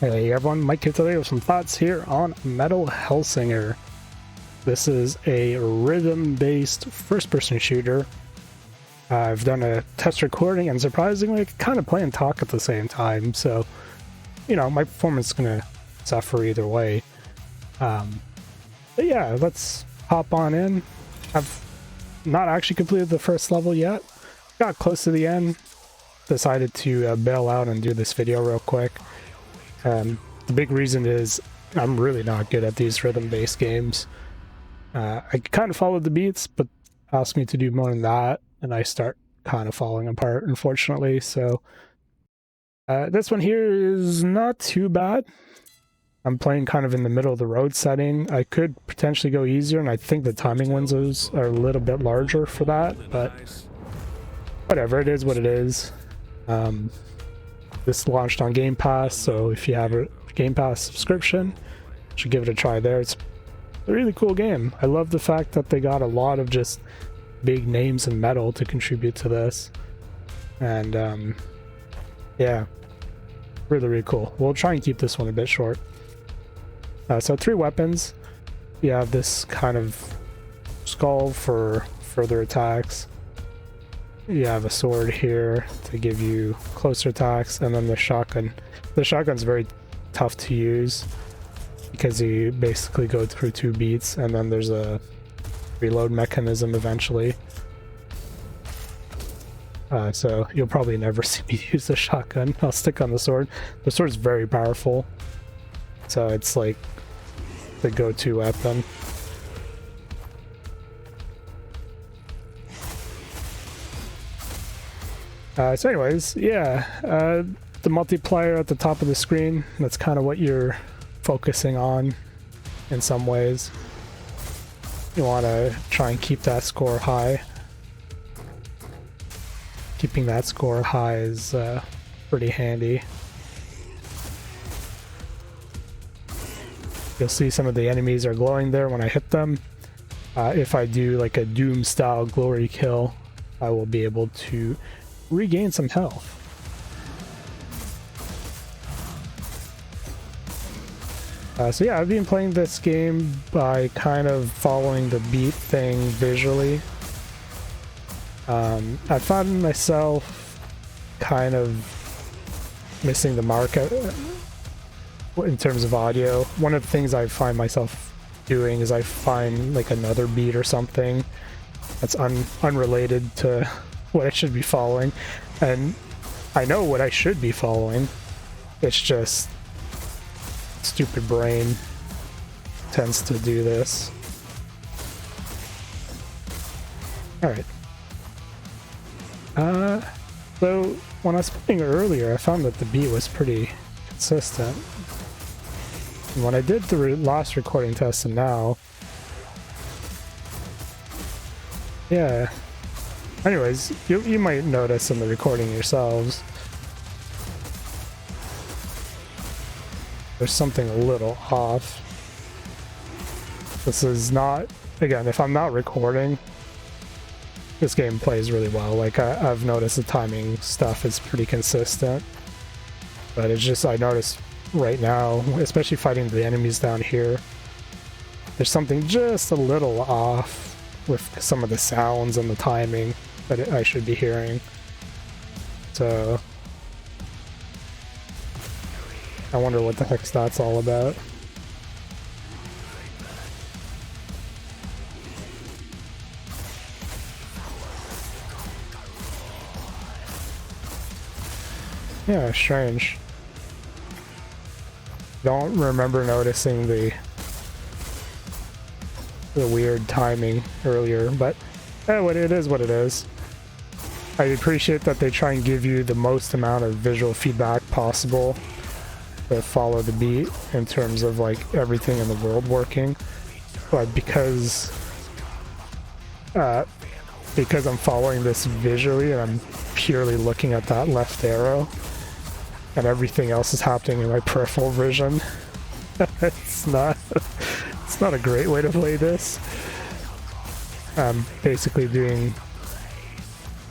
Hey everyone, Mike here today with some thoughts here on Metal Hellsinger. This is a rhythm-based first-person shooter. I've done a test recording and surprisingly I can kind of play and talk at the same time, so you know, my performance is going to suffer either way. But yeah, let's hop on in. I've not actually completed the first level yet. Got close to the end. Decided to bail out and do this video real quick. The big reason is I'm really not good at these rhythm-based games. I kind of followed the beats, but asked me to do more than that, and I start kind of falling apart, unfortunately. So this one here is not too bad. I'm playing kind of in the middle of the road setting. I could potentially go easier, and I think the timing windows are a little bit larger for that, but whatever, it is what it is. This launched on Game Pass, so if you have a Game Pass subscription, you should give it a try there. It's a really cool game. I love the fact that they got a lot of just big names in metal to contribute to this. And yeah, really cool. We'll try and keep this one a bit short. So 3 weapons. You have this kind of skull for further attacks. You have a sword here to give you closer attacks, and then the shotgun. The shotgun's very tough to use because you basically go through 2 beats, and then there's a reload mechanism eventually. So you'll probably never see me use the shotgun. I'll stick on the sword. The sword's very powerful, so it's like the go-to weapon. So anyways, yeah, the multiplayer at the top of the screen, that's kind of what you're focusing on in some ways. You want to try and keep that score high. Keeping that score high is pretty handy. You'll see some of the enemies are glowing there when I hit them. If I do like a Doom style glory kill, I will be able to regain some health. So yeah, I've been playing this game by kind of following the beat thing visually. I found myself kind of missing the mark in terms of audio. One of the things I find myself doing is I find like another beat or something that's unrelated to what I should be following, and I know what I should be following. It's just stupid brain tends to do this. Alright. So when I was playing earlier, I found that the beat was pretty consistent. And when I did the last recording test and now, yeah. Anyways, you might notice in the recording yourselves, there's something a little off. This is not, again, if I'm not recording, this game plays really well. Like, I've noticed the timing stuff is pretty consistent. But it's just, I noticed right now, especially fighting the enemies down here, there's something just a little off with some of the sounds and the timing that I should be hearing. So I wonder what the heck's that's all about. Yeah, strange. Don't remember noticing the weird timing earlier, but what it is what it is. I appreciate that they try and give you the most amount of visual feedback possible to follow the beat in terms of like everything in the world working, but because I'm following this visually and I'm purely looking at that left arrow and everything else is happening in my peripheral vision, it's not a great way to play this. I'm basically doing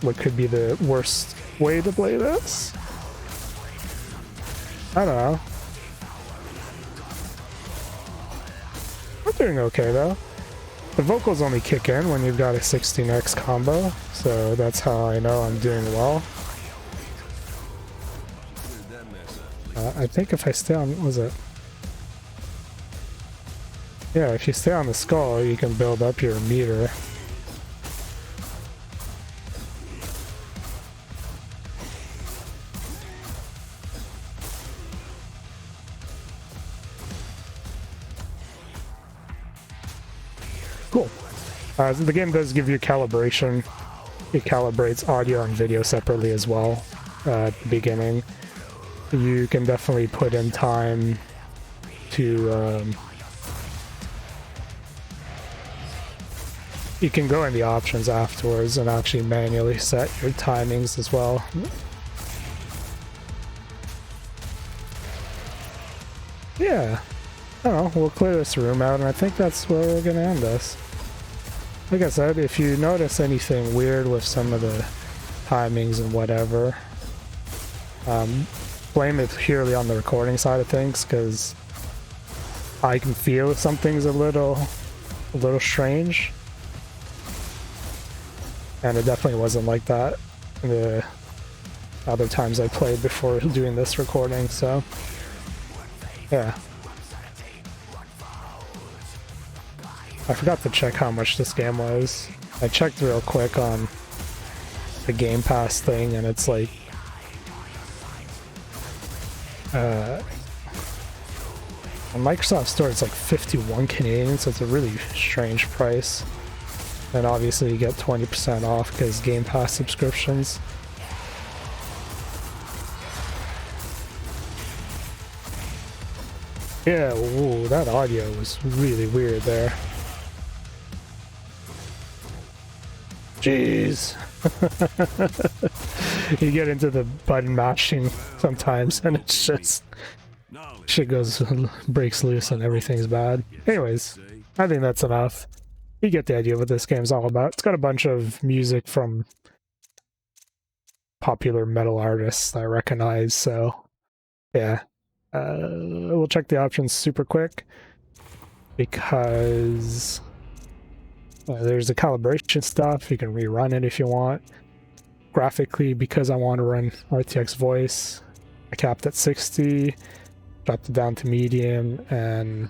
what could be the worst way to play this. I don't know. doing okay though. The vocals only kick in when you've got a 16x combo, so that's how I know I'm doing well. I think if I stay on, what was it? Yeah, if you stay on the skull, you can build up your meter. Cool. So the game does give you calibration. It calibrates audio and video separately as well at the beginning. You can definitely put in time to... you can go in the options afterwards and actually manually set your timings as well. Yeah. I don't know, we'll clear this room out, and I think that's where we're gonna end this. Like I said, if you notice anything weird with some of the timings and whatever, blame it purely on the recording side of things, because I can feel if something's a little strange. And it definitely wasn't like that the other times I played before doing this recording, so yeah. I forgot to check how much this game was. I checked real quick on the Game Pass thing, and it's like on Microsoft Store it's like 51 Canadian, so it's a really strange price. And obviously you get 20% off because Game Pass subscriptions. Yeah, ooh, that audio was really weird there. Jeez. You get into the button mashing sometimes and it's just... shit breaks loose and everything's bad. Anyways, I think that's enough. You get the idea what this game's all about. It's got a bunch of music from popular metal artists I recognize, so yeah. We'll check the options super quick because there's the calibration stuff. You can rerun it if you want. Graphically, because I want to run RTX voice, I capped at 60, dropped it down to medium, and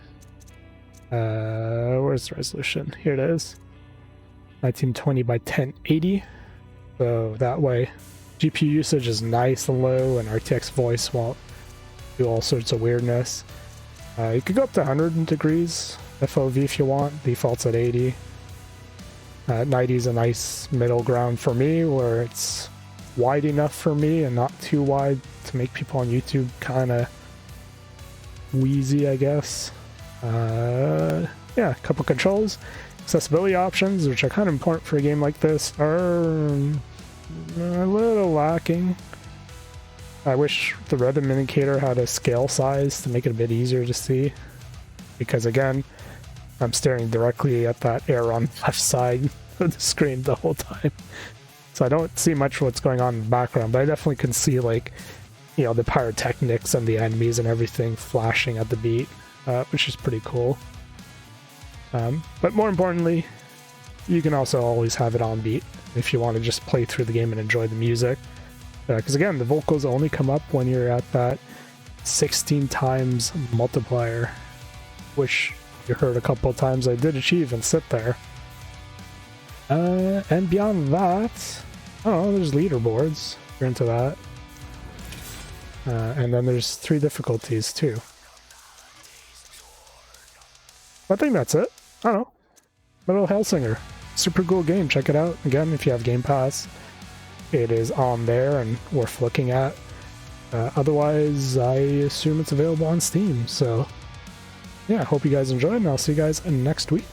where's the resolution? Here it is. 1920 by 1080. So that way GPU usage is nice and low, and RTX voice won't do all sorts of weirdness. You could go up to 100 degrees FOV if you want. Default's at 80. 90 is a nice middle ground for me, where it's wide enough for me and not too wide to make people on YouTube kind of wheezy, I guess. Yeah, a couple controls. Accessibility options, which are kind of important for a game like this, are a little lacking. I wish the rhythm indicator had a scale size to make it a bit easier to see, because again, I'm staring directly at that arrow on the left side of the screen the whole time. So I don't see much what's going on in the background, but I definitely can see, like, you know, the pyrotechnics and the enemies and everything flashing at the beat, which is pretty cool. But more importantly, you can also always have it on beat if you want to just play through the game and enjoy the music. Because again, the vocals only come up when you're at that 16 times multiplier, which you heard a couple of times I did achieve and sit there. And beyond that, I don't know, there's leaderboards, if you're into that. And then there's 3 difficulties too. I think that's it. I don't know. Little Hellsinger. Super cool game, check it out. Again, if you have Game Pass, it is on there and worth looking at. Otherwise, I assume it's available on Steam. So, yeah, hope you guys enjoyed, and I'll see you guys next week.